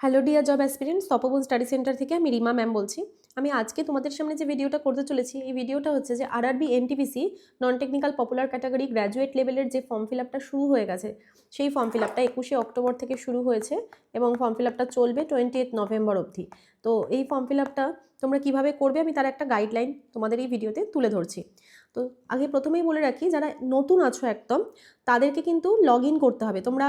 Hello dear job aspirants, তপবন study centre থেকে আমি Rima ma'am বলছি। আমি আজকে তোমাদের সামনে যে ভিডিওটা করতে চলেছি, এই ভিডিওটা হচ্ছে যে RRB NTPC non technical popular category graduate লেভেলের যে ফর্ম ফিল আপটা শুরু হয়ে গেছে, সেই ফর্ম ফিল আপটা 21শে অক্টোবর থেকে শুরু হয়েছে এবং ফর্ম ফিল আপটা চলবে 28 নভেম্বর অবধি। তো এই ফর্ম ফিল আপটা তোমরা কীভাবে করবে আমি তার একটা গাইডলাইন তোমাদের এই ভিডিওতে তুলে ধরছি। তো আগে প্রথমেই বলে রাখি, যারা নতুন আছো একদম তাদেরকে কিন্তু লগ ইন করতে হবে। তোমরা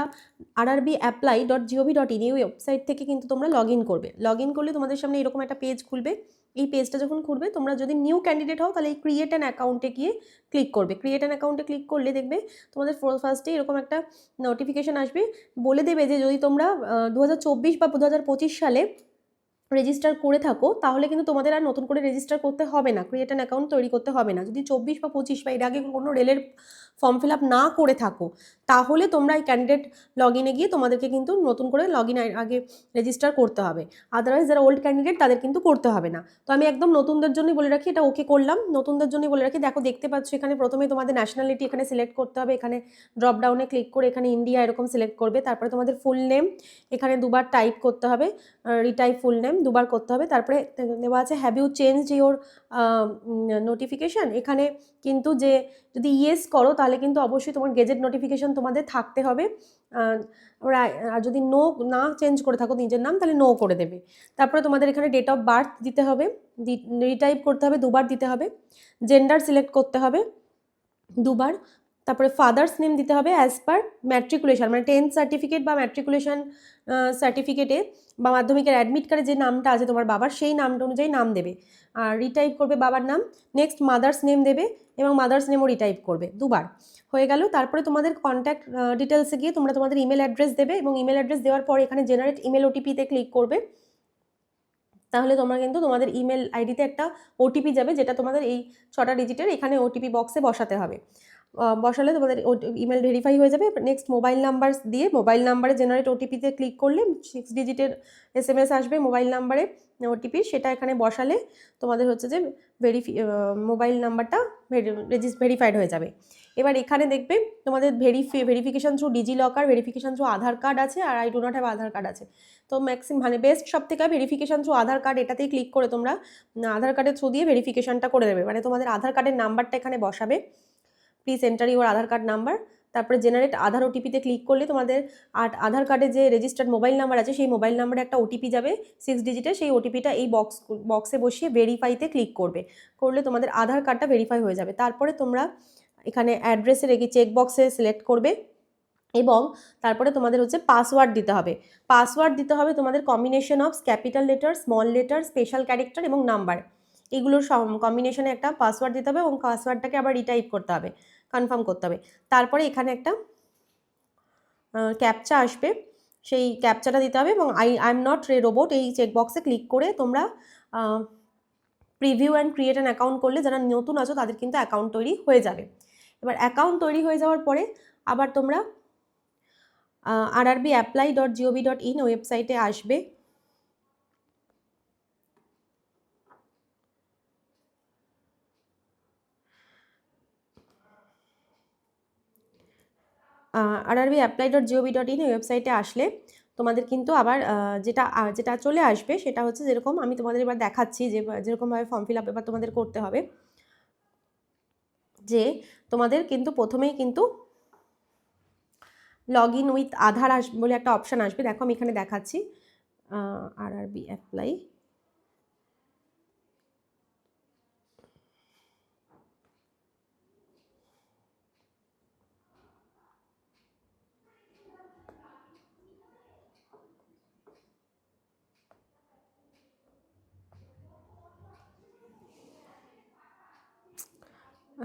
rrbapply.gov.in এই ওয়েবসাইট থেকে কিন্তু তোমরা লগ ইন করবে। লগ ইন করলে তোমাদের সামনে এরকম একটা পেজ খুলবে। এই পেজটা যখন খুলবে, তোমরা যদি নিউ ক্যান্ডিডেট হও তাহলে এই ক্রিয়েট অ্যান অ্যাকাউন্টে গিয়ে ক্লিক করবে। ক্রিয়েট অ্যান অ্যাকাউন্টে ক্লিক করলে দেখবে তোমাদের ফার্স্টে এরকম একটা নোটিফিকেশান আসবে, বলে দেবে যে যদি তোমরা 2024 বা 2025 সালে রেজিস্টার করে থাকো তাহলে কিন্তু তোমাদের আর নতুন করে রেজিস্টার করতে হবে না, ক্রিয়েট অ্যান অ্যাকাউন্ট তৈরি করতে হবে না। যদি 24 বা 25 বা এর আগে কোনো রেলের ফর্ম ফিল আপ না করে থাকো তাহলে তোমরা এই ক্যান্ডিডেট লগ ইনে গিয়ে তোমাদেরকে কিন্তু নতুন করে লগ ইন আগে রেজিস্টার করতে হবে। আদারওয়াইজ যারা ওল্ড ক্যান্ডিডেট তাদের কিন্তু করতে হবে না। তো আমি একদম নতুনদের জন্যই বলে রাখি, এটা ওকে করলাম। নতুনদের জন্যই বলে রাখি, দেখো দেখতে পাচ্ছ এখানে প্রথমে তোমাদের ন্যাশনালিটি এখানে সিলেক্ট করতে হবে। এখানে ড্রপ ডাউনে ক্লিক করে এখানে ইন্ডিয়া এরকম সিলেক্ট করবে। তারপরে তোমাদের ফুল নেম এখানে দুবার টাইপ করতে হবে, রিটাইপ ফুল নেম দুবার করতে হবে। তারপরে দেওয়া আছে have you changed your notification. এখানে কিন্তু যে যদি ইয়েস করো তাহলে কিন্তু অবশ্যই তোমার গেজেট নোটিফিকেশান তোমাদের থাকতে হবে। আর যদি নো না চেঞ্জ করে থাকো নিজের নাম তাহলে নো করে দেবে। তারপরে তোমাদের এখানে ডেট অফ বার্থ দিতে হবে, রিটাইপ করতে হবে, দুবার দিতে হবে। জেন্ডার সিলেক্ট করতে হবে দুবার। তারপরে ফাদার্স নেম দিতে হবে অ্যাজ পার ম্যাট্রিকুলেশন, মানে 10th সার্টিফিকেট বা ম্যাট্রিকুলেশন সার্টিফিকেটে বা মাধ্যমিকের অ্যাডমিট কার্ডে যে নামটা আছে তোমার বাবার, সেই নামটা অনুযায়ী নাম দেবে। আর রিটাইপ করবে বাবার নাম। নেক্সট মাদার্স নেম দেবে এবং মাদার্স নেমও রিটাইপ করবে দুবার। হয়ে গেল। তারপরে তোমাদের কন্ট্যাক্ট ডিটেলসে গিয়ে তোমরা তোমাদের ইমেল অ্যাড্রেস দেবে এবং ইমেল অ্যাড্রেস দেওয়ার পর এখানে জেনারেট ইমেল ওটিপিতে ক্লিক করবে। তাহলে তোমরা কিন্তু তোমাদের ইমেল আইডিতে একটা ওটিপি যাবে, যেটা তোমাদের এই 6টা ডিজিটের এখানে ওটিপি বক্সে বসাতে হবে। বসালে তোমাদের ইমেল ভেরিফাই হয়ে যাবে। নেক্সট মোবাইল নাম্বার দিয়ে মোবাইল নাম্বারে জেনারেট ওটিপিতে ক্লিক করলে 6 ডিজিটের SMS আসবে মোবাইল নাম্বারে ওটিপি, সেটা এখানে বসালে তোমাদের হচ্ছে যে মোবাইল নাম্বারটা ভেরিফাইড হয়ে যাবে। এবার এখানে দেখবে তোমাদের verification through DigiLocker, verification through Aadhaar card আছে, আর I do not have Aadhaar card আছে। তো ম্যাক্সিমাম মানে বেস্ট সব থেকে ভেরিফিকেশান থ্রু আধার কার্ড, এটাতেই ক্লিক করে তোমরা আধার কার্ডের থ্রু দিয়ে ভেরিফিকেশানটা করে দেবে। মানে তোমাদের আধার কার্ডের নাম্বারটা এখানে বসাবে, please enter your Aadhaar card number. তারপরে জেনারেট আধার ওটিপিতে ক্লিক করলে তোমাদের আধার কার্ডে যে রেজিস্টার্ড মোবাইল নাম্বার আছে সেই মোবাইল নাম্বারে একটা ওটিপি যাবে 6 ডিজিটের। সেই ওটিপিটা এই বক্সে বসিয়ে ভেরিফাইতে ক্লিক করলে তোমাদের আধার কার্ডটা ভেরিফাই হয়ে যাবে। তারপরে তোমরা এখানে অ্যাড্রেসের এই চেক বক্সে সিলেক্ট করবে এবং তারপরে তোমাদের হচ্ছে পাসওয়ার্ড দিতে হবে। পাসওয়ার্ড দিতে হবে তোমাদের combination of capital letter, small letter, special character এবং নাম্বার, এগুলোর কম্বিনেশনে একটা পাসওয়ার্ড দিতে হবে এবং পাসওয়ার্ডটাকে আবার রিটাইপ করতে হবে, কনফার্ম করতে হবে। তারপরে এখানে একটা ক্যাপচা আসবে, সেই ক্যাপচাটা দিতে হবে এবং আই এম নট রে রোবট এই চেকবক্সে ক্লিক করে তোমরা preview and create an account করলে যারা নতুন আছো তাদের কিন্তু অ্যাকাউন্ট তৈরি হয়ে যাবে। এবার অ্যাকাউন্ট তৈরি হয়ে যাওয়ার পরে আবার তোমরা rrbapply.gov.in ওয়েবসাইটে আসবে। rrbapply.gov.in ওয়েবসাইটে আসলে তোমাদের কিন্তু আবার যেটা চলে আসবে সেটা হচ্ছে, যেরকম আমি তোমাদের এবার দেখাচ্ছি যে যেরকমভাবে ফর্ম ফিল আপ এবার তোমাদের করতে হবে, যে তোমাদের কিন্তু প্রথমেই কিন্তু লগ ইন উইথ আধার বলে একটা অপশান আসবে। দেখো আমি এখানে দেখাচ্ছি আরআরবি অ্যাপ্লাই।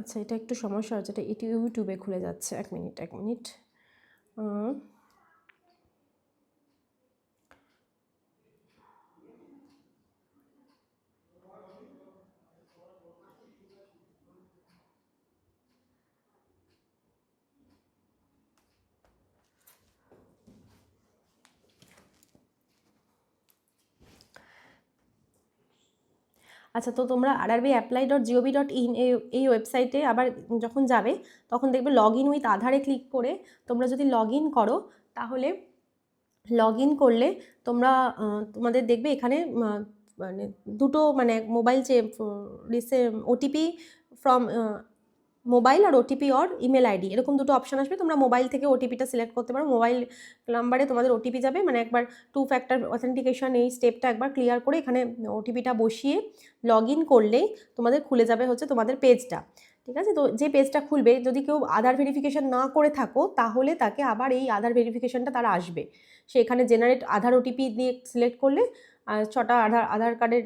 আচ্ছা, এটা একটু সমস্যা হচ্ছে, এটা ইউটিউবে খুলে যাচ্ছে। এক মিনিট। আচ্ছা, তো তোমরা rrbapply.gov.in এই ওয়েবসাইটে আবার যখন যাবে তখন দেখবে লগ ইন উইথ আধারে ক্লিক করে তোমরা যদি লগ ইন করো তাহলে লগ ইন করলে তোমরা তোমাদের দেখবে এখানে মানে দুটো মানে মোবাইল ওটিপি ফ্রম মোবাইল আর ওটিপি অর ইমেল আইডি এরকম দুটো অপশান আসবে। তোমরা মোবাইল থেকে ওটিপিটা সিলেক্ট করতে পারো। মোবাইল নাম্বারে তোমাদের ওটিপি যাবে, মানে একবার 2 ফ্যাক্টর অথেন্টিকেশন এই স্টেপটা একবার ক্লিয়ার করে এখানে ওটিপিটা বসিয়ে লগ ইন করলেই তোমাদের খুলে যাবে হচ্ছে তোমাদের পেজটা। ঠিক আছে, তো যে পেজটা খুলবে যদি কেউ আধার ভেরিফিকেশন না করে থাকো তাহলে তাকে আবার এই আধার ভেরিফিকেশনটা তারা আসবে। সে এখানে জেনারেট আধার ওটিপি দিয়ে সিলেক্ট করলে 6টা আধার কার্ডের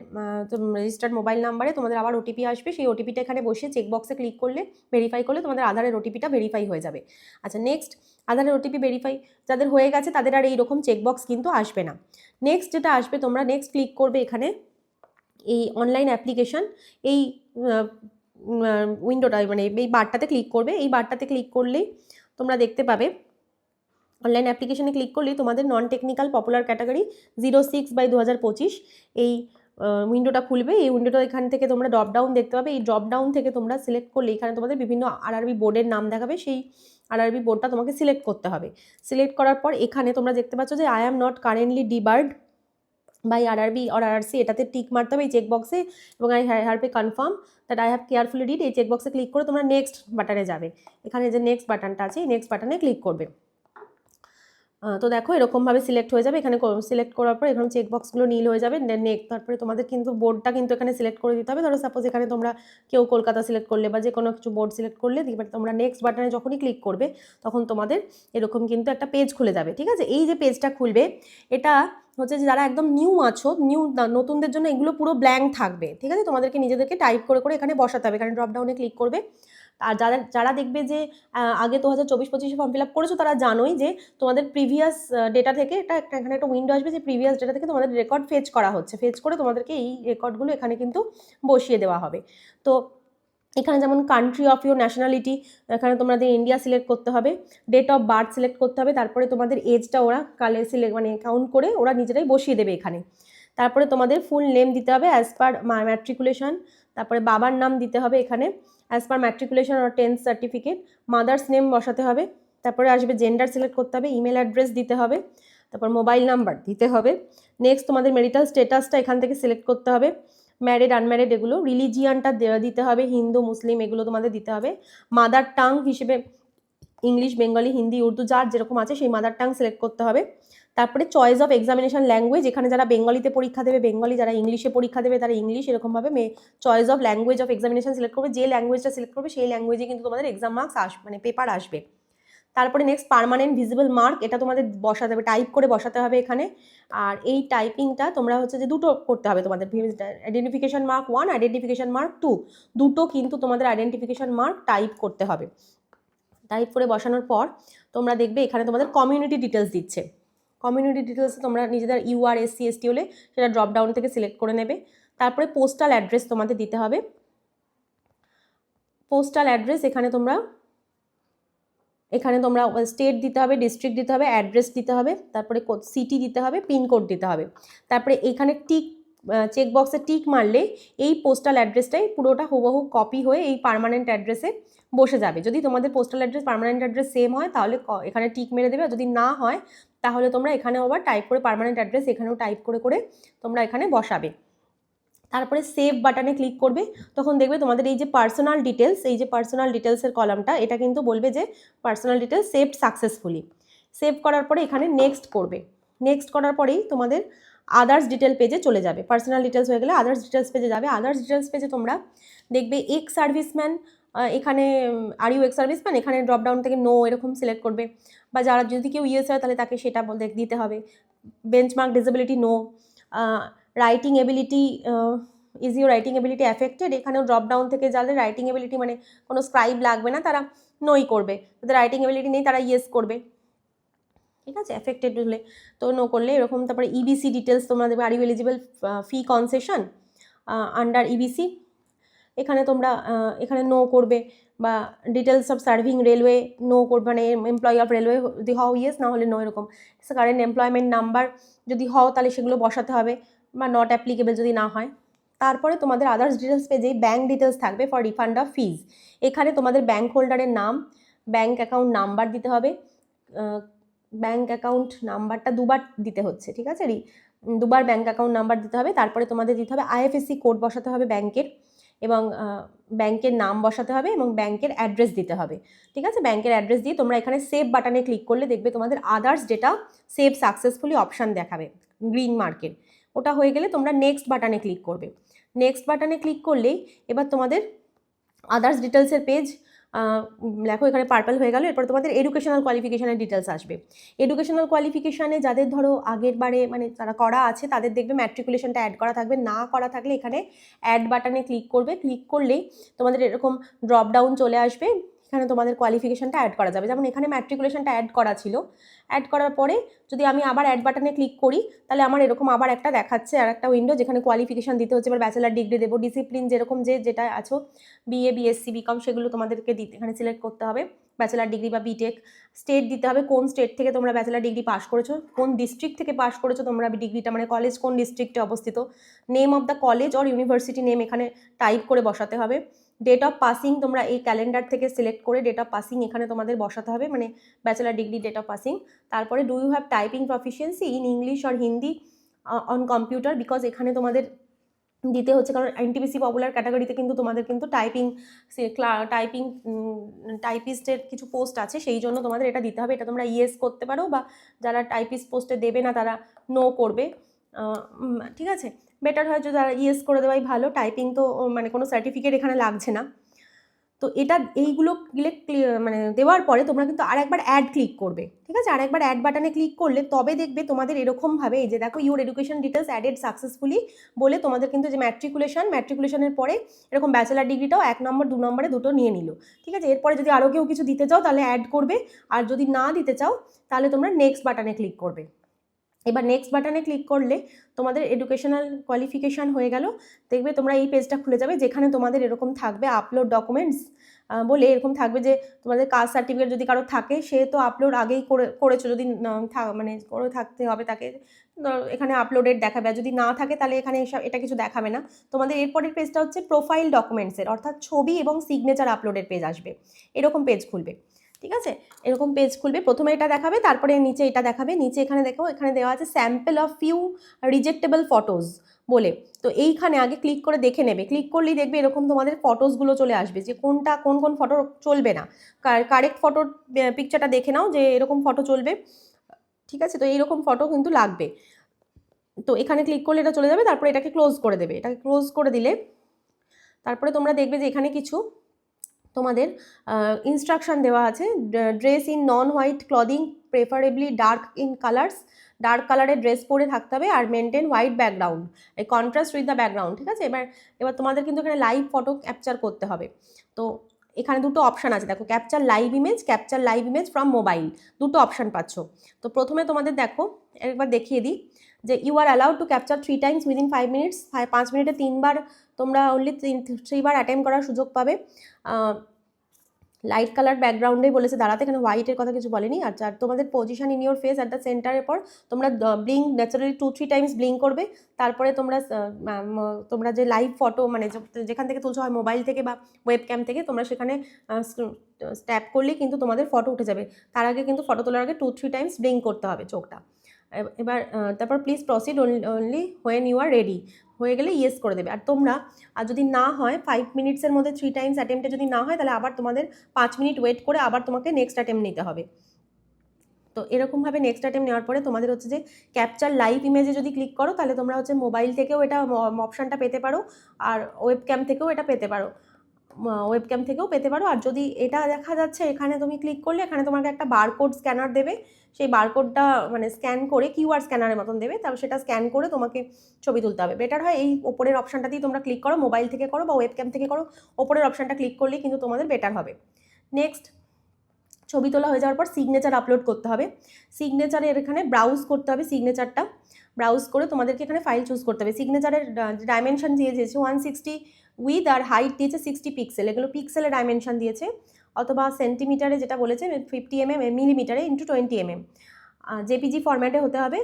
রেজিস্টার্ড মোবাইল নাম্বারে তোমাদের আবার ওটিপি আসবে। সেই ওটিপিটা এখানে বসিয়ে চেকবক্সে ক্লিক করলে ভেরিফাই করলে তোমাদের আধারের ওটিপিটা ভেরিফাই হয়ে যাবে। আচ্ছা, নেক্সট আধারের ওটিপি ভেরিফাই যাদের হয়ে গেছে তাদের আর এইরকম চেকবক্স কিন্তু আসবে না। নেক্সট যেটা আসবে, তোমরা নেক্সট ক্লিক করবে এখানে এই অনলাইন অ্যাপ্লিকেশন, এই উইন্ডোটা মানে এই বারটাতে ক্লিক করবে। এই বারটাতে ক্লিক করলেই তোমরা দেখতে পাবে অনলাইন অ্যাপ্লিকেশনে ক্লিক করলেই তোমাদের নন টেকনিক্যাল পপুলার ক্যাটাগরি 06/2025 এই উইন্ডোটা খুলবে। এই উইন্ডোটা এখান থেকে তোমরা ড্রপ ডাউন দেখতে পাবে। এই ড্রপ ডাউন থেকে তোমরা সিলেক্ট করলে এখানে তোমাদের বিভিন্ন আরআরবি বোর্ডের নাম দেখাবে। সেই আরআরবি বোর্ডটা তোমাকে সিলেক্ট করতে হবে। সিলেক্ট করার পর এখানে তোমরা দেখতে পাচ্ছ যে I am not currently debarred by RRB or RRC, এটাতে টিক মারতে হবে এই চেকবক্সে, এবং I have confirm that I have carefully read এই চেকবক্সে ক্লিক করে তোমরা নেক্সট বাটনে যাবে। এখানে যে নেক্সট বাটনটা আছে এই নেক্সট বাটনে ক্লিক করবে। তো দেখো এরকমভাবে সিলেক্ট হয়ে যাবে। এখানে সিলেক্ট করার পর এখানে চেকবক্সগুলো নীল হয়ে যাবে। তারপরে তোমাদের কিন্তু বোর্ডটা কিন্তু এখানে সিলেক্ট করে দিতে হবে। ধরো সাপোজ এখানে তোমরা কেউ কলকাতা সিলেক্ট করলে বা যে কোনো কিছু বোর্ড সিলেক্ট করলে তোমরা নেক্সট বাটনে যখনই ক্লিক করবে তখন তোমাদের এরকম কিন্তু একটা পেজ খুলে যাবে। ঠিক আছে, এই যে পেজটা খুলবে এটা হচ্ছে যে যারা একদম নিউ আছো, নতুনদের জন্য এগুলো পুরো ব্ল্যাঙ্ক থাকবে। ঠিক আছে, তোমাদেরকে নিজেদেরকে টাইপ করে করে এখানে বসাতে হবে। এখানে ড্রপ ডাউনে ক্লিক করবে। আর যারা দেখবে যে আগে 2024-25 ফর্ম ফিল আপ করেছো তারা জানোই যে তোমাদের প্রিভিয়াস ডেটা থেকে এখানে একটা উইন্ডো আসবে যে প্রিভিয়াস ডেটা থেকে তোমাদের রেকর্ড ফেচ করা হচ্ছে। ফেচ করে তোমাদেরকে এই রেকর্ডগুলো এখানে কিন্তু বসিয়ে দেওয়া হবে। তো এখানে যেমন কান্ট্রি অফ ইউর ন্যাশনালিটি, এখানে তোমাদের ইন্ডিয়া সিলেক্ট করতে হবে। ডেট অফ বার্থ সিলেক্ট করতে হবে। তারপরে তোমাদের এজটা ওরা মানে কাউন্ট করে ওরা নিজেরাই বসিয়ে দেবে এখানে। তারপরে তোমাদের ফুল নেম দিতে হবে অ্যাজ পার ম্যাট্রিকুলেশন। তারপরে বাবার নাম দিতে হবে এখানে অ্যাজ পার ম্যাট্রিকুলেশন আর 10th সার্টিফিকেট। মাদার্স নেম বসাতে হবে। তারপরে আসবে জেন্ডার সিলেক্ট করতে হবে, ইমেল অ্যাড্রেস দিতে হবে, তারপর মোবাইল নাম্বার দিতে হবে। নেক্সট তোমাদের মেরিটাল স্টেটাসটা এখান থেকে সিলেক্ট করতে হবে, ম্যারিড আনম্যারিড এগুলো। রিলিজিয়ানটা দিতে হবে, হিন্দু মুসলিম এগুলো তোমাদের দিতে হবে। মাদার টাং হিসেবে ইংলিশ, বেঙ্গলি, হিন্দি, উর্দু যার যেরকম আছে সেই মাদার টাং সিলেক্ট করতে হবে। তারপরে চয়েস অফ এক্সামিনেশন ল্যাঙ্গুয়েজ, এখানে যারা বেঙ্গলিতে পরীক্ষা দেবে বেঙ্গলি, যারা ইংলিশে পরীক্ষা দেবে তারা ইংলিশ, এরকমভাবে choice of language of examination select করবে। যে ল্যাঙ্গুয়েজটা সিলেক্ট করবে সেই ল্যাঙ্গুয়েজে কিন্তু তোমাদের এক্সাম মার্কস মানে পেপার আসবে। তারপরে নেক্সট পার্মানেন্ট ভিজিবল মার্ক, এটা তোমাদের বসাতে হবে, টাইপ করে বসাতে হবে এখানে। আর এই টাইপিংটা তোমরা হচ্ছে যে দুটো করতে হবে তোমাদের, আইডেন্টিফিকেশন মার্ক 1, আইডেন্টিফিকেশন মার্ক 2, দুটো কিন্তু তোমাদের আইডেন্টিফিকেশন মার্ক টাইপ করতে হবে। টাইপ করে বসানোর পর তোমরা দেখবে এখানে তোমাদের কমিউনিটি ডিটেলস দিচ্ছে। কমিউনিটি ডিটেলসে তোমরা নিজেদের UR SC ST হলে সেটা ড্রপ ডাউন থেকে সিলেক্ট করে নেবে। তারপরে পোস্টাল অ্যাড্রেস তোমাদের দিতে হবে। পোস্টাল অ্যাড্রেস এখানে তোমরা স্টেট দিতে হবে, ডিস্ট্রিক্ট দিতে হবে, অ্যাড্রেস দিতে হবে, তারপরে সিটি দিতে হবে, পিনকোড দিতে হবে। তারপরে এখানে চেকবক্সে টিক মারলে এই পোস্টাল অ্যাড্রেসটাই পুরোটা হুবহু কপি হয়ে এই পার্মানেন্ট অ্যাড্রেসে বসে যাবে। যদি তোমাদের postal address permanent address same হয় তাহলে এখানে টিক মেরে দেবে, আর যদি না হয় তাহলে তোমরা এখানেও আবার টাইপ করে পার্মানেন্ট অ্যাড্রেস এখানেও টাইপ করে করে তোমরা এখানে বসাবে। তারপরে সেভ বাটনে ক্লিক করবে, তখন দেখবে তোমাদের এই যে পার্সোনাল ডিটেলস, এই যে পার্সোনাল ডিটেলসের কলামটা, এটা কিন্তু বলবে যে personal details saved successfully. Save করার পরে এখানে নেক্সট করবে। নেক্সট করার পরেই তোমাদের আদার্স ডিটেল পেজে চলে যাবে। পার্সোনাল ডিটেলস হয়ে গেলে আদার্স ডিটেলস পেজে যাবে। আদার্স ডিটেলস পেজে তোমরা দেখবে এক্স সার্ভিসম্যান, এখানে আর ইউ এক্স সার্ভিসম্যান, এখানে ড্রপডাউন থেকে নো এরকম সিলেক্ট করবে, বা যারা যদি কেউ ইউএস হয় তাহলে তাকে সেটা দিতে হবে। Benchmark disability no. Writing ability, is your writing ability affected, এখানেও ড্রপডাউন থেকে যাদের রাইটিং এবিলিটি মানে কোনো স্ক্রাইব লাগবে না তারা নোই করবে, যাদের রাইটিং এবিলিটি নেই তারা ইয়েস করবে। ঠিক আছে, অ্যাফেক্টেড হলে তো নো করলে এরকম। তারপরে ইবিসি ডিটেলস তোমরা দেবে, are you eligible fee concession under EBC, এখানে তোমরা এখানে নো করবে। বা details of serving railway no করবে, মানে এমপ্লয়ি অফ রেলওয়ে যদি হও ইয়েস, না হলে নো এরকম। কারেন্ট এমপ্লয়মেন্ট নাম্বার যদি হও তাহলে সেগুলো বসাতে হবে, বা নট অ্যাপ্লিকেবল যদি না হয়। তারপরে তোমাদের আদার্স ডিটেলস পেজে ব্যাঙ্ক ডিটেলস থাকবে ফর রিফান্ড অফ ফিজ, এখানে তোমাদের ব্যাঙ্ক হোল্ডারের নাম, ব্যাঙ্ক অ্যাকাউন্ট নাম্বার দিতে হবে, ব্যাঙ্ক অ্যাকাউন্ট নাম্বারটা দুবার দিতে হচ্ছে, ঠিক আছে, দুবার ব্যাঙ্ক অ্যাকাউন্ট নাম্বার দিতে হবে। তারপরে তোমাদের দিতে হবে আইএফএসসি কোড বসাতে হবে ব্যাঙ্কের, এবং ব্যাঙ্কের নাম বসাতে হবে এবং ব্যাঙ্কের অ্যাড্রেস দিতে হবে, ঠিক আছে। ব্যাঙ্কের অ্যাড্রেস দিয়ে তোমরা এখানে সেভ বাটনে ক্লিক করলে দেখবে তোমাদের others data save successfully option দেখাবে গ্রিন মার্কের। ওটা হয়ে গেলে তোমরা নেক্সট বাটনে ক্লিক করবে। নেক্সট বাটনে ক্লিক করলেই এবার তোমাদের আদার্স ডিটেলসের পেজ দেখো এখানে পার্পল হয়ে গেল। এরপর তোমাদের এডুকেশনাল কোয়ালিফিকেশানের ডিটেলস আসবে। এডুকেশনাল কোয়ালিফিকেশানে যাদের ধরো আগের বারে মানে তারা করা আছে তাদের দেখবে ম্যাট্রিকুলেশনটা অ্যাড করা থাকবে, না করা থাকলে এখানে অ্যাড বাটনে ক্লিক করবে। ক্লিক করলেই তোমাদের এরকম ড্রপ ডাউন চলে আসবে, এখানে তোমাদের কোয়ালিফিকেশানটা অ্যাড করা যাবে। যেমন এখানে ম্যাট্রিকুলেশনটা অ্যাড করা ছিল, অ্যাড করার পরে যদি আমি আবার অ্যাড বাটনে ক্লিক করি তাহলে আমার এরকম আবার একটা দেখাচ্ছে আর একটা উইন্ডো যেখানে কোয়ালিফিকেশান দিতে হচ্ছে। এবার ব্যাচেলার ডিগ্রি দেবো, ডিসিপ্লিন যেরকম যেটা আছো বিএ বিএসসি বিকম সেগুলো তোমাদেরকে দিতে এখানে সিলেক্ট করতে হবে, ব্যাচেলার ডিগ্রি বা বিটেক। স্টেট দিতে হবে, কোন স্টেট থেকে তোমরা ব্যাচেলার ডিগ্রি পাস করেছো, কোন ডিস্ট্রিক্ট থেকে পাস করেছো তোমরা ডিগ্রিটা, মানে কলেজ কোন ডিস্ট্রিক্টে অবস্থিত, name of the college or university name এখানে টাইপ করে বসাতে হবে। ডেট অফ পাসিং তোমরা এই ক্যালেন্ডার থেকে সিলেক্ট করে ডেট অফ পাসিং এখানে তোমাদের বসাতে হবে, মানে bachelor degree date of passing. তারপরে do you have typing proficiency in English or Hindi on computer, because এখানে তোমাদের দিতে হচ্ছে কারণ এনটিপিসি পপুলার ক্যাটাগরিতে কিন্তু তোমাদের কিন্তু টাইপিস্টের কিছু পোস্ট আছে, সেই জন্য তোমাদের এটা দিতে হবে। এটা তোমরা ইয়েস করতে পারো বা যারা টাইপিস্ট পোস্টে দেবে না তারা নো করবে, ঠিক আছে। বেটার হয় যে যারা ইয়েস করে দেওয়াই ভালো, টাইপিং তো মানে কোনো সার্টিফিকেট এখানে লাগছে না। তো এটা এইগুলো মানে দেওয়ার পরে তোমরা কিন্তু আরেকবার অ্যাড ক্লিক করবে, ঠিক আছে। আরেকবার অ্যাড বাটনে ক্লিক করলে তবে দেখবে তোমাদের এরকমভাবে এই যে দেখো your education details added successfully বলে তোমাদের কিন্তু যে ম্যাট্রিকুলেশনের পরে এরকম ব্যাচেলার ডিগ্রিটাও 1 নম্বর 2 নম্বরে দুটো নিয়ে নিল, ঠিক আছে। এরপরে যদি আরও কেউ কিছু দিতে চাও তাহলে অ্যাড করবে, আর যদি না দিতে চাও তাহলে তোমরা নেক্সট বাটনে ক্লিক করবে। এবার নেক্সট বাটনে ক্লিক করলে তোমাদের এডুকেশনাল কোয়ালিফিকেশান হয়ে গেল। দেখবে তোমরা এই পেজটা খুলে যাবে যেখানে তোমাদের এরকম থাকবে আপলোড ডকুমেন্টস বলে এরকম থাকবে যে তোমাদের কাস্ট সার্টিফিকেট যদি কারো থাকে সে তো আপলোড আগেই করেছো, যদি মানে করে থাকতে হবে তাকে এখানে আপলোডেড দেখাবে, আর যদি না থাকে তাহলে এখানে এটা কিছু দেখাবে না। তোমাদের এরপরের পেজটা হচ্ছে প্রোফাইল ডকুমেন্টসের, অর্থাৎ ছবি এবং সিগনেচার আপলোডের পেজ আসবে, এরকম পেজ খুলবে, ঠিক আছে। এরকম পেজ খুলবে, প্রথমে এটা দেখাবে তারপরে নিচে এটা দেখাবে। নিচে এখানে দেখো এখানে দেওয়া আছে স্যাম্পল অফ ফিউ রিজেক্টেবল ফটোজ বলে, তো এইখানে আগে ক্লিক করে দেখে নেবে। ক্লিক করলেই দেখবে এরকম তোমাদের ফটোসগুলো চলে আসবে যে কোনটা কোন কোন ফটো চলবে না, কারেক্ট ফটোর পিকচারটা দেখে নাও যে এরকম ফটো চলবে, ঠিক আছে। তো এইরকম ফটো কিন্তু লাগবে, তো এখানে ক্লিক করলে এটা চলে যাবে। তারপরে এটাকে ক্লোজ করে দেবে। এটাকে ক্লোজ করে দিলে তারপরে তোমরা দেখবে যে এখানে কিছু তোমাদের ইনস্ট্রাকশান দেওয়া আছে। Dress in non white clothing preferably dark in colours, dark কালারের ড্রেস পরে থাকতে হবে, আর মেনটেন হোয়াইট ব্যাকগ্রাউন্ড, এই কন্ট্রাস্ট উইথ দ্য ব্যাকগ্রাউন্ড, ঠিক আছে। এবার তোমাদের কিন্তু এখানে লাইভ ফটো ক্যাপচার করতে হবে। তো এখানে দুটো অপশান আছে দেখো, capture live image from mobile, দুটো অপশান পাচ্ছ। তো প্রথমে তোমাদের দেখো একবার দেখিয়ে দিই যে you are allowed to capture 3 times within 5 minutes, 5 মিনিটে 3বার তোমরা অনলি 3বার অ্যাটেম্প করার সুযোগ পাবে। লাইট কালার ব্যাকগ্রাউন্ডেই বলেছে দাঁড়াতে, এখানে হোয়াইটের কথা কিছু বলেনি। আর তোমাদের position in your face at the সেন্টারের পর তোমরা ব্লিঙ্ক ন্যাচারালি 2-3 টাইমস ব্লিঙ্ক করবে। তারপরে তোমরা যে লাইভ ফটো মানে যেখান থেকে তুলছো হয় মোবাইল থেকে বা ওয়েব ক্যাম থেকে, তোমরা সেখানে ট্যাপ করলেই কিন্তু তোমাদের ফটো উঠে যাবে। তার আগে কিন্তু ফটো তোলার আগে 2-3 টাইমস ব্লিঙ্ক করতে হবে চোখটা। এবার তারপর please proceed only when you are ready, হয়ে গেলে ইয়েস করে দেবে। আর তোমরা আর যদি না হয় 5 মিনিটসের মধ্যে 3 টাইমস অ্যাটেম্পটে যদি না হয় তাহলে আবার তোমাদের 5 মিনিট ওয়েট করে আবার তোমাকে নেক্সট অ্যাটেম্প নিতে হবে। তো এরকমভাবে নেক্সট অ্যাটেম্প নেওয়ার পরে তোমাদের হচ্ছে যে ক্যাপচার লাইভ ইমেজে যদি ক্লিক করো তাহলে তোমরা হচ্ছে মোবাইল থেকেও এটা অপশানটা পেতে পারো, আর ওয়েব ক্যাম থেকেও এটা পেতে পারো, আর যদি এটা দেখা যাচ্ছে এখানে তুমি ক্লিক করলে এখানে তোমাকে একটা বারকোড স্ক্যানার দেবে, সেই বারকোডটা মানে স্ক্যান করে কিউআর স্ক্যানারের মতন দেবে, তারপর সেটা স্ক্যান করে তোমাকে ছবি তুলতে হবে। বেটার হয় এই ওপরের অপশানটাতেই তোমরা ক্লিক করো, মোবাইল থেকে করো বা ওয়েব ক্যাম থেকে করো, ওপরের অপশানটা ক্লিক করলেই কিন্তু তোমাদের বেটার হবে। নেক্সট, ছবি তোলা হয়ে যাওয়ার পর সিগনেচার আপলোড করতে হবে। সিগনেচারের এখানে ব্রাউজ করতে হবে, সিগনেচারটা ব্রাউজ করে তোমাদেরকে এখানে ফাইল চুজ করতে হবে। সিগনেচারের ডাইমেনশন দিয়েছে 160 উইথ, আর হাইট দিয়েছে 60 পিক্সেল, এগুলো পিক্সেলের ডাইমেনশন দিয়েছে, অথবা সেন্টিমিটারে যেটা বলেছে 50 mm, মিলিমিটারে ইন্টু 20 mm, জেপিজি ফরম্যাটে হতে হবে।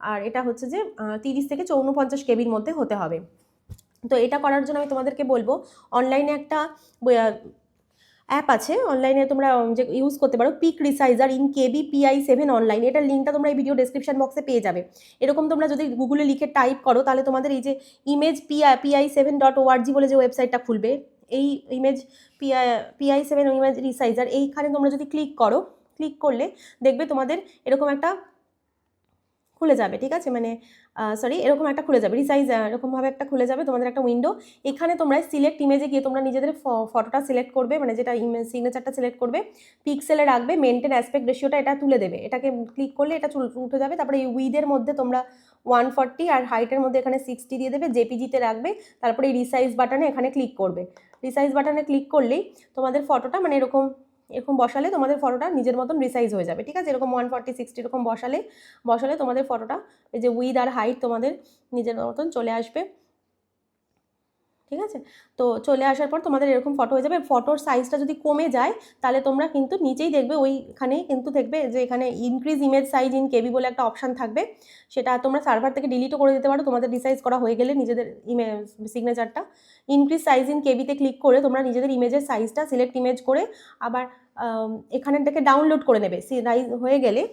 আর এটা হচ্ছে যে 30 থেকে 54 কেবির মধ্যে হতে হবে। তো এটা করার জন্য আমি তোমাদেরকে বলবো অনলাইনে একটা অ্যাপ আছে অনলাইনে তোমরা যে ইউজ করতে পারো, pic resizer in KB PI7 online, এটার লিঙ্কটা তোমরা এই ভিডিও ডেসক্রিপশন বক্সে পেয়ে যাবে। এরকম তোমরা যদি গুগলে লিখে টাইপ করো তাহলে তোমাদের এই যে ইমেজ PI7.org বলে যে ওয়েবসাইটটা খুলবে, এই ইমেজ PI7 ইমেজ রিসাইজার, এইখানে তোমরা যদি ক্লিক করো, ক্লিক করলে দেখবে তোমাদের এরকম একটা খুলে যাবে, ঠিক আছে, মানে সরি এরকম একটা খুলে যাবে রিসাইজ, এরকমভাবে একটা খুলে যাবে তোমাদের একটা উইন্ডো। এখানে তোমরা সিলেক্ট ইমেজে গিয়ে তোমরা নিজেদের ফটোটা সিলেক্ট করবে, মানে যেটা ইমেজ সিগনেচারটা সিলেক্ট করবে, পিক্সেলে রাখবে, মেনটেন অ্যাসপেক্ট রেশিওটা এটা তুলে দেবে, এটাকে ক্লিক করলে এটা উঠে যাবে। তারপরে এই উইডের মধ্যে তোমরা 140 আর হাইটের মধ্যে এখানে 60 দিয়ে দেবে, জেপিজিতে রাখবে। তারপরে এই রিসাইজ বাটনে এখানে ক্লিক করবে, রিসাইজ বাটনে ক্লিক করলেই তোমাদের ফটোটা মানে এরকম বসালে তোমাদের ফটোটা নিজের মতন রিসাইজ হয়ে যাবে, ঠিক আছে, এরকম 140 60 এরকম বসালে তোমাদের ফটোটা এই যে উইথ আর হাইট তোমাদের নিজের মতন চলে আসবে, ঠিক আছে। তো চলে আসার পর তোমাদের এরকম ফটো হয়ে যাবে। ফটোর সাইজটা যদি কমে যায় তাহলে তোমরা কিন্তু নিচেই দেখবে, ওইখানেই কিন্তু দেখবে যে এখানে ইনক্রিজ ইমেজ সাইজ ইন কেবি বলে একটা অপশান থাকবে, সেটা তোমরা সার্ভার থেকে ডিলিটও করে দিতে পারো তোমাদের রিসাইজ করা হয়ে গেলে নিজেদের ইমেজ সিগনেচারটা। ইনক্রিজ সাইজ ইন কেবিতে ক্লিক করে তোমরা নিজেদের ইমেজের সাইজটা সিলেক্ট ইমেজ করে আবার এখানে থেকে ডাউনলোড করে নেবে, সাইজ হয়ে গেলে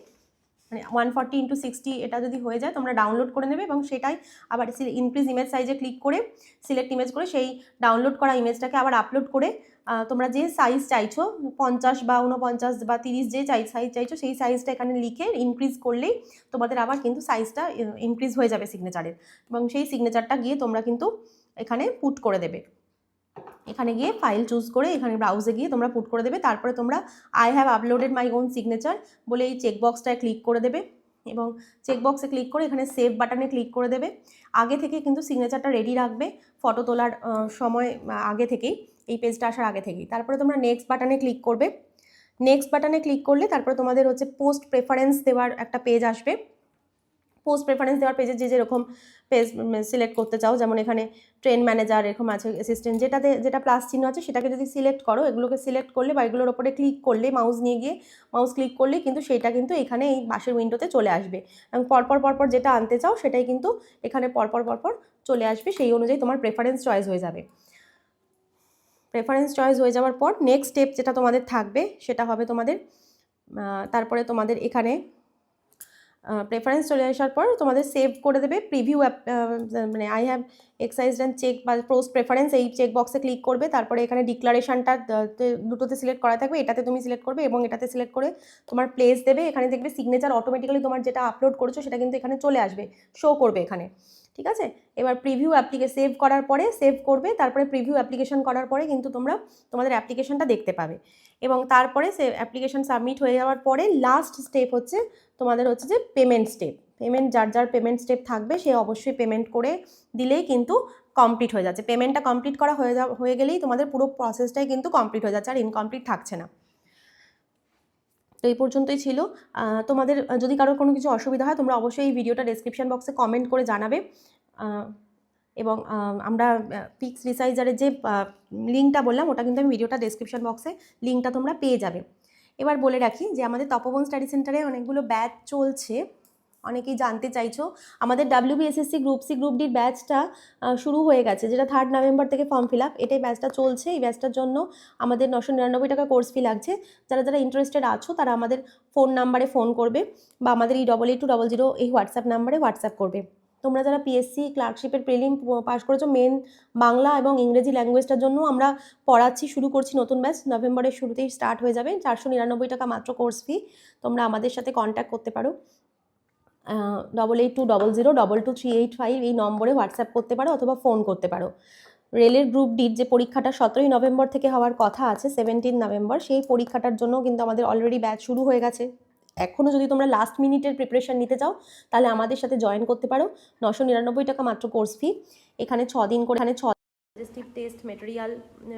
মানে 140x60 এটা যদি হয়ে যায় তোমরা ডাউনলোড করে নেবে এবং সেটাই আবার ইনক্রিজ ইমেজ সাইজে ক্লিক করে সিলেক্ট ইমেজ করে সেই ডাউনলোড করা ইমেজটাকে আবার আপলোড করে তোমরা যে সাইজ চাইছো 50 বা 49 বা 30 যে সাইজ চাইছো সেই সাইজটা এখানে লিখে ইনক্রিজ করলেই তোমাদের আবার কিন্তু সাইজটা ইনক্রিজ হয়ে যাবে সিগনেচারের, এবং সেই সিগনেচারটা গিয়ে তোমরা কিন্তু এখানে পুট করে দেবে। এখানে গিয়ে ফাইল চুজ করে এখানে ব্রাউজে গিয়ে তোমরা পুট করে দেবে। তারপরে তোমরা I have uploaded my own signature বলে এই চেকবক্সটায় ক্লিক করে দেবে এবং চেকবক্সে ক্লিক করে এখানে সেভ বাটনে ক্লিক করে দেবে। আগে থেকে কিন্তু সিগনেচারটা রেডি রাখবে ফটো তোলার সময় আগে থেকেই, এই পেজটা আসার আগে থেকেই। তারপরে তোমরা নেক্সট বাটনে ক্লিক করবে, নেক্সট বাটনে ক্লিক করলে তারপরে তোমাদের হচ্ছে পোস্ট প্রেফারেন্স দেওয়ার একটা পেজ আসবে। পোস্ট প্রেফারেন্স দেওয়ার পেজে যেরকম পেজ সিলেক্ট করতে চাও, যেমন এখানে ট্রেন ম্যানেজার এরকম আছে, অ্যাসিস্ট্যান্ট, যেটা প্লাস চিহ্ন আছে সেটাকে যদি সিলেক্ট করো, এগুলোকে সিলেক্ট করলে বা এগুলোর ওপরে ক্লিক করলে মাউস নিয়ে গিয়ে মাউস ক্লিক করলে কিন্তু সেটা কিন্তু এখানে এই পাশের উইন্ডোতে চলে আসবে এবং পরপর যেটা আনতে চাও সেটাই কিন্তু এখানে পরপর চলে আসবে, সেই অনুযায়ী তোমার প্রেফারেন্স চয়েস হয়ে যাবে। প্রেফারেন্স চয়েস হয়ে যাওয়ার পর নেক্সট স্টেপ যেটা তোমাদের থাকবে সেটা হবে তোমাদের তারপরে তোমাদের এখানে প্রেফারেন্স চলে আসার পর তোমাদের সেভ করে দেবে প্রিভিউ মানে I have exercise and check বা পোস্ট প্রেফারেন্স এই চেক বক্সে ক্লিক করবে। তারপরে এখানে ডিক্লারেশনটা দুটোতে সিলেক্ট করা থাকবে, এটাতে তুমি সিলেক্ট করবে এবং এটাতে সিলেক্ট করে তোমার প্লেস দেবে। এখানে দেখবে সিগনেচার অটোমেটিক্যালি তোমার যেটা আপলোড করেছো সেটা কিন্তু এখানে চলে আসবে, শো করবে এখানে, ঠিক আছে। এবার প্রিভিউ সেভ করার পরে সেভ করবে, তারপরে প্রিভিউ অ্যাপ্লিকেশন করার পরে কিন্তু তোমরা তোমাদের অ্যাপ্লিকেশনটা দেখতে পাবে এবং তারপরে সে অ্যাপ্লিকেশন সাবমিট হয়ে যাওয়ার পরে লাস্ট স্টেপ হচ্ছে তোমাদের হচ্ছে যে পেমেন্ট স্টেপ। পেমেন্ট যার পেমেন্ট স্টেপ থাকবে সে অবশ্যই পেমেন্ট করে দিলেই কিন্তু কমপ্লিট হয়ে যাচ্ছে। পেমেন্টটা কমপ্লিট করা হয়ে গেলেই তোমাদের পুরো প্রসেসটাই কিন্তু কমপ্লিট হয়ে যাচ্ছে, আর ইনকমপ্লিট থাকছে না। তো এই পর্যন্তই ছিল। তোমাদের যদি কারোর কোনো কিছু অসুবিধা হয় তোমরা অবশ্যই এই ভিডিওটা ডেসক্রিপশন বক্সে কমেন্ট করে জানাবে এবং আমরা পিক্স রিসাইজারের যে লিঙ্কটা বললাম ওটা কিন্তু আমি ভিডিওটা ডেসক্রিপশন বক্সে লিঙ্কটা তোমরা পেয়ে যাবে। এবার বলে রাখি যে আমাদের তপবন স্টাডি সেন্টারে অনেকগুলো ব্যাচ চলছে, অনেকেই জানতে চাইছো। আমাদের WBSSC গ্রুপ সি গ্রুপ ডির ব্যাচটা শুরু হয়ে গেছে, যেটা 3 নভেম্বর থেকে ফর্ম ফিল আপ, এটাই ব্যাচটা চলছে। এই ব্যাচটার জন্য আমাদের 999 টাকা কোর্স ফি লাগছে। যারা ইন্টারেস্টেড আছো তারা আমাদের ফোন নাম্বারে ফোন করবে বা আমাদের এই 882000 এই হোয়াটসঅ্যাপ নাম্বারে হোয়াটসঅ্যাপ করবে। তোমরা যারা PSC ক্লার্কশিপের প্রিলিম পাস করেছো, মেন বাংলা এবং ইংরেজি ল্যাঙ্গুয়েজটার জন্য আমরা পড়াচ্ছি, শুরু করছি নতুন ব্যাচ, নভেম্বরের শুরুতেই স্টার্ট হয়ে যাবে। 499 টাকা মাত্র কোর্স ফি। তোমরা আমাদের সাথে কন্ট্যাক্ট করতে পারো, 8820022385 এই নম্বরে হোয়াটসঅ্যাপ করতে পারো অথবা ফোন করতে পারো। রেলের গ্রুপ ডির যে পরীক্ষাটা 17 নভেম্বর থেকে হওয়ার কথা আছে, 17 নভেম্বর, সেই পরীক্ষাটার জন্য কিন্তু আমাদের অলরেডি ব্যাচ শুরু হয়ে গেছে। এখনও যদি তোমরা লাস্ট মিনিটের প্রিপারেশান নিতে চাও তাহলে আমাদের সাথে জয়েন করতে পারো। 999 টাকা মাত্র কোর্স ফি। এখানে 6 দিন করে সাজেস্টিভ টেস্ট মেটেরিয়াল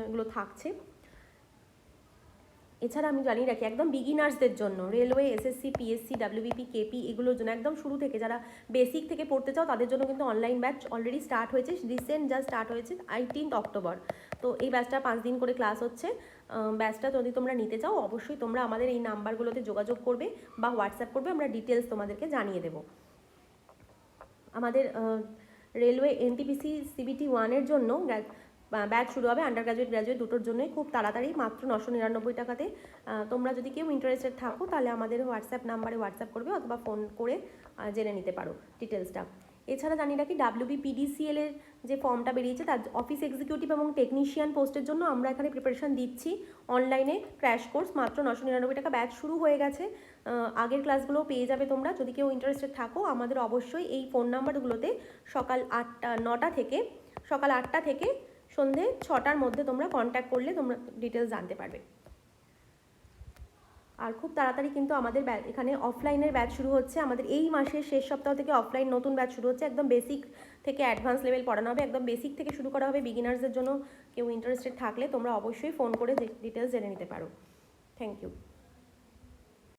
এগুলো থাকছে। এছাড়া আমি জানিয়ে রাখি একদম বিগিনার্সদের জন্য railway, SSC, PSC, WBP, KP এগুলোর জন্য একদম শুরু থেকে যারা বেসিক থেকে পড়তে চাও তাদের জন্য কিন্তু অনলাইন ব্যাচ অলরেডি স্টার্ট হয়েছে, রিসেন্ট জাস্ট স্টার্ট হয়েছে 18 অক্টোবর। তো এই ব্যাচটা 5 দিন করে ক্লাস হচ্ছে। ব্যাচটা যদি তোমরা নিতে চাও অবশ্যই তোমরা আমাদের এই নাম্বারগুলোতে যোগাযোগ করবে বা হোয়াটসঅ্যাপ করবে, আমরা ডিটেলস তোমাদেরকে জানিয়ে দেব। আমাদের রেলওয়ে NTPC CBT 1 এর জন্য ব্যাচ শুরু হবে আন্ডার গ্র্যাজুয়েট গ্র্যাজুয়েট দুটোর জন্যই, খুব তাড়াতাড়ি, মাত্র 999 টাকাতে। তোমরা যদি কেউ ইন্টারেস্টেড থাকো তাহলে আমাদের হোয়াটসঅ্যাপ নাম্বারে হোয়াটসঅ্যাপ করবে অথবা ফোন করে জেনে নিতে পারো ডিটেলসটা। এছাড়া জানি রাখি WBPDCL এর যে ফর্মটা বেরিয়েছে তার অফিস এক্সিকিউটিভ এবং টেকনিশিয়ান পোস্টের জন্য আমরা এখানে প্রিপারেশান দিচ্ছি অনলাইনে ক্র্যাশ কোর্স, মাত্র 999 টাকা। ব্যাচ শুরু হয়ে গেছে, আগের ক্লাসগুলো পেয়ে যাবে তোমরা। যদি কেউ ইন্টারেস্টেড থাকো আমাদের অবশ্যই এই ফোন নাম্বারগুলোতে সকাল 8টা থেকে সন্ধে 6টার মধ্যে তোমরা কন্ট্যাক্ট করলে তোমরা ডিটেলস জানতে পারবে। আর খুব তাড়াতাড়ি কিন্তু আমাদের এখানে অফলাইনের ব্যাচ শুরু হচ্ছে, আমাদের এই মাসের শেষ সপ্তাহ থেকে অফলাইন নতুন ব্যাচ শুরু হচ্ছে। একদম বেসিক থেকে অ্যাডভান্স লেভেল পড়ানো হবে, একদম বেসিক থেকে শুরু করা হবে। বিগিনার্সদের জন্য কেউ ইন্টারেস্টেড থাকলে তোমরা অবশ্যই ফোন করে ডিটেলস জেনে নিতে পারো। Thank you.